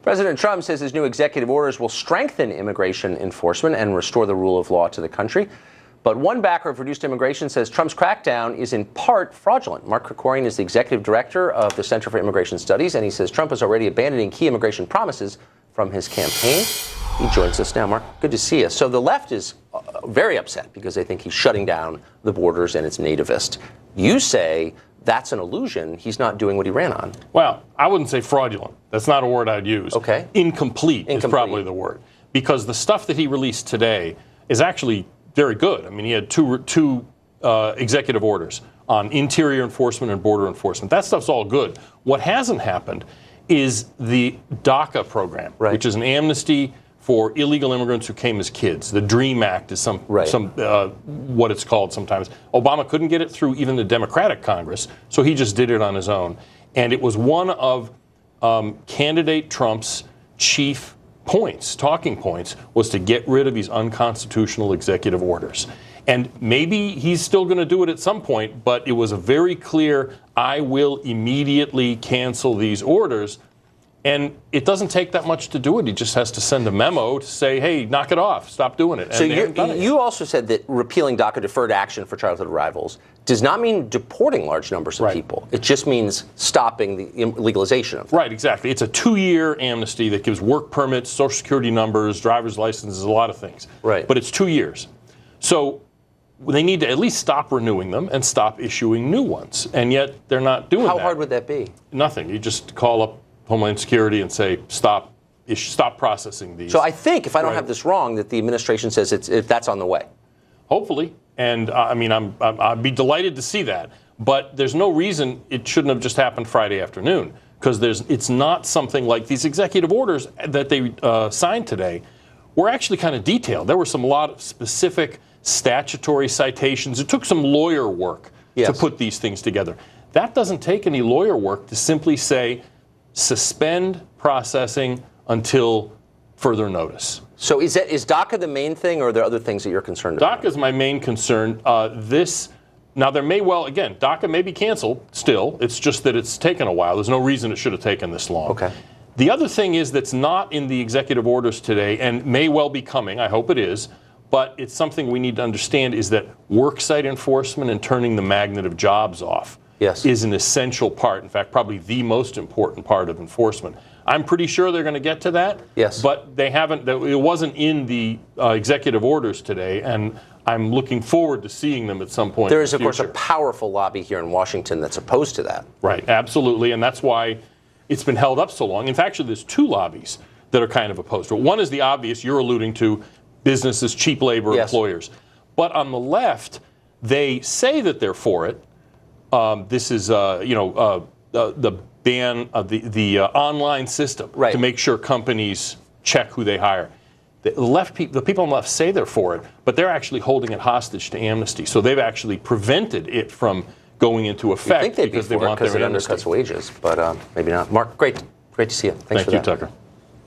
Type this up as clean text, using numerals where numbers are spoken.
President Trump says his new executive orders will strengthen immigration enforcement and restore the rule of law to the country. But one backer of reduced immigration says Trump's crackdown is in part fraudulent. Mark Krikorian is the executive director of the Center for Immigration Studies, and he says Trump is already abandoning key immigration promises from his campaign. He joins us now. Mark, good to see you. So the left is very upset because they think he's shutting down the borders and it's nativist. You say that's an illusion. He's not doing what he ran on. Well, I wouldn't say fraudulent. That's not a word I'd use. Okay. Incomplete is probably the word. Because the stuff that he released today is actually very good. I mean, he had two executive orders on interior enforcement and border enforcement. That stuff's all good. What hasn't happened is the DACA program, which is an amnesty for illegal immigrants who came as kids. The DREAM Act is what it's called sometimes. Obama couldn't get it through even the Democratic Congress, so he just did it on his own. And it was one of candidate Trump's chief talking points, was to get rid of these unconstitutional executive orders. And maybe he's still going to do it at some point, but it was a very clear, I will immediately cancel these orders. And it doesn't take that much to do it. He just has to send a memo to say, hey, knock it off, stop doing it. And so you also said that repealing DACA, deferred action for childhood arrivals, does not mean deporting large numbers of people. It just means stopping the legalization of them. Right, exactly. It's a 2-year amnesty that gives work permits, Social Security numbers, driver's licenses, a lot of things. Right. But it's 2 years. So they need to at least stop renewing them and stop issuing new ones. And yet they're not doing that. How hard would that be? Nothing. You just call up Homeland Security and say, stop processing these. So I think, if I don't have this wrong, that the administration says that's on the way. Hopefully. And I mean, I'd be delighted to see that. But there's no reason it shouldn't have just happened Friday afternoon, because it's not something like these executive orders that they signed today were actually kind of detailed. There were a lot of specific statutory citations. It took some lawyer work to put these things together. That doesn't take any lawyer work to simply say, suspend processing until further notice. So is DACA the main thing, or are there other things that you're concerned about? DACA is my main concern. Now there may well, again, DACA may be canceled still. It's just that it's taken a while. There's no reason it should have taken this long. Okay. The other thing is that's not in the executive orders today and may well be coming, I hope it is, but it's something we need to understand, is that worksite enforcement and turning the magnet of jobs off is an essential part, in fact, probably the most important part of enforcement. I'm pretty sure they're going to get to that, but they haven't. It wasn't in the executive orders today, and I'm looking forward to seeing them at some point. There is, of course, a powerful lobby here in Washington that's opposed to that. Right, absolutely, and that's why it's been held up so long. In fact, there's 2 lobbies that are kind of opposed to it. One is the obvious, you're alluding to, businesses, cheap labor, employers. But on the left, they say that they're for it. This is, the ban of the online system to make sure companies check who they hire. The people on the left say they're for it, but they're actually holding it hostage to amnesty. So they've actually prevented it from going into effect because they want their amnesty. It undercuts wages, but maybe not. Mark, great to see you. Thanks for that. Thank you, Tucker.